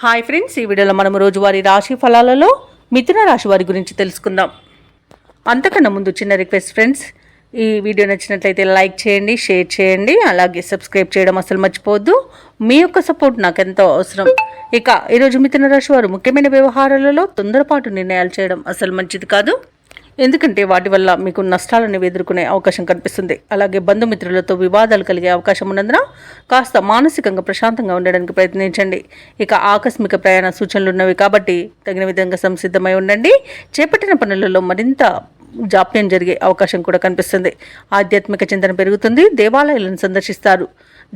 Hi friends, ఈ వీడియోలో మనం రోజువారీ రాశి ఫలాలలో మిథున రాశి వారి గురించి తెలుసుకుందాం. అంతకన్నా ముందు చిన్న రిక్వెస్ట్ ఫ్రెండ్స్, ఈ వీడియో నచ్చినట్లయితే లైక్ చేయండి, షేర్ చేయండి, అలాగే సబ్స్క్రైబ్ చేయడం అసలు మర్చిపోవద్దు. మీ యొక్క సపోర్ట్ నాకు ఎంతో అవసరం. ఇక ఈరోజు మిథున రాశి వారు ముఖ్యమైన వ్యవహారాలలో తొందరపాటు నిర్ణయాలు చేయడం అసలు మంచిది కాదు. ఎందుకంటే వాటి వల్ల మీకు నష్టాలను ఎదుర్కొనే అవకాశం కనిపిస్తుంది. అలాగే బంధుమిత్రులతో వివాదాలు కలిగే అవకాశం ఉన్నందున కాస్త మానసికంగా ప్రశాంతంగా ఉండడానికి ప్రయత్నించండి. ఇక ఆకస్మిక ప్రయాణ సూచనలు ఉన్నవి కాబట్టి తగిన విధంగా సంసిద్ధమై ఉండండి. చేపట్టిన పనులలో మరింత జాప్యం జరిగే అవకాశం కూడా కనిపిస్తుంది. ఆధ్యాత్మిక చింతన పెరుగుతుంది. దేవాలయాలను సందర్శిస్తారు.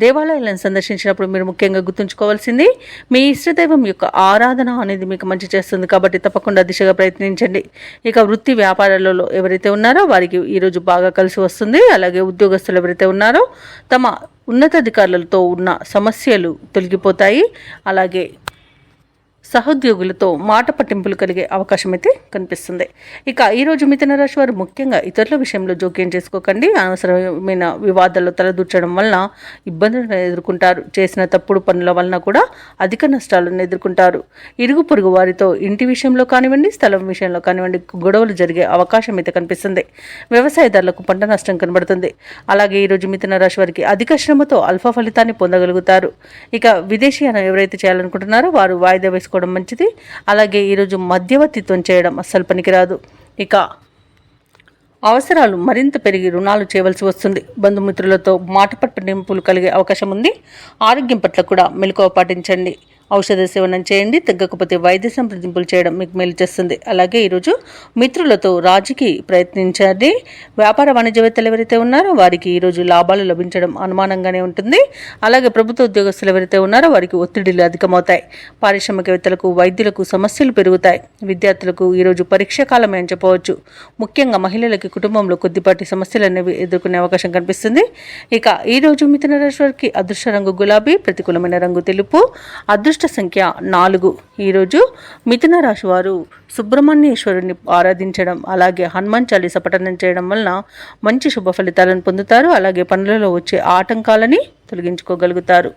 దేవాలయాలను సందర్శించినప్పుడు మీరు ముఖ్యంగా గుర్తుంచుకోవాల్సింది మీ ఇష్టదైవం యొక్క ఆరాధన అనేది మీకు మంచి చేస్తుంది కాబట్టి తప్పకుండా దిశగా ప్రయత్నించండి. ఇక వృత్తి వ్యాపారాలలో ఎవరైతే ఉన్నారో వారికి ఈరోజు బాగా కలిసి వస్తుంది. అలాగే ఉద్యోగస్తులు ఎవరైతే ఉన్నారో తమ ఉన్నతాధికారులతో ఉన్న సమస్యలు తొలగిపోతాయి. అలాగే సహోద్యోగులతో మాట పట్టింపులు కలిగే అవకాశం అయితే కనిపిస్తుంది. ఇక ఈరోజు మిథున రాశి వారు ముఖ్యంగా ఇతరుల విషయంలో జోక్యం చేసుకోకండి. అనవసరమైన వివాదాల్లో తలదూర్చడం వలన ఇబ్బందులను ఎదుర్కొంటారు. చేసిన తప్పుడు పనుల వలన కూడా అధిక నష్టాలను ఎదుర్కొంటారు. ఇరుగు పొరుగు వారితో ఇంటి విషయంలో కానివ్వండి, స్థలం విషయంలో కానివ్వండి గొడవలు జరిగే అవకాశం అయితే కనిపిస్తుంది. వ్యవసాయదారులకు పంట నష్టం కనబడుతుంది. అలాగే ఈరోజు మిథున రాశి వారికి అధిక శ్రమతో అల్ప ఫలితాన్ని పొందగలుగుతారు. ఇక విదేశీయానం ఎవరైతే చేయాలనుకుంటున్నారో వారు వాయిదా వేసుకోవడం మంచిది. అలాగే ఈరోజు మధ్యవర్తిత్వం చేయడం అస్సలు పనికిరాదు. ఇక అవసరాలు మరింత పెరిగి రుణాలు చేయవలసి వస్తుంది. బంధుమిత్రులతో మాట పట్టింపులు కలిగే అవకాశం ఉంది. ఆరోగ్యం పట్ల కూడా మెలకువ పాటించండి. ఔషధ సేవనం చేయండి. తగ్గకపోతే వైద్య సంప్రదింపులు చేయడం మీకు మేలు చేస్తుంది. అలాగే ఈరోజు మిత్రులతో రాజీకి ప్రయత్నించండి. వ్యాపార వాణిజ్యవేత్తలు ఎవరైతే ఉన్నారో వారికి ఈరోజు లాభాలు లభించడం అనుమానంగానే ఉంటుంది. అలాగే ప్రభుత్వ ఉద్యోగస్తులు ఎవరైతే ఉన్నారో వారికి ఒత్తిడిలు అధికమవుతాయి. పారిశ్రామికవేత్తలకు, వైద్యులకు సమస్యలు పెరుగుతాయి. విద్యార్థులకు ఈరోజు పరీక్షా కాలమే అని చెప్పవచ్చు. ముఖ్యంగా మహిళలకి కుటుంబంలో కొద్దిపాటి సమస్యలు అనేవి ఎదుర్కొనే అవకాశం కనిపిస్తుంది. ఇక ఈరోజు మిథున రాశి వారికి అదృష్ట రంగు గులాబీ, ప్రతికూలమైన రంగు తెలుపు, అదృష్ట సంఖ్య 4. ఈరోజు మిథున రాశి వారు సుబ్రహ్మణ్యేశ్వరుని ఆరాధించడం, అలాగే హనుమాన్ చాలీసా పఠనం చేయడం వలన మంచి శుభ ఫలితాలను పొందుతారు. అలాగే పనులలో వచ్చే ఆటంకాలని తొలగించుకోగలుగుతారు.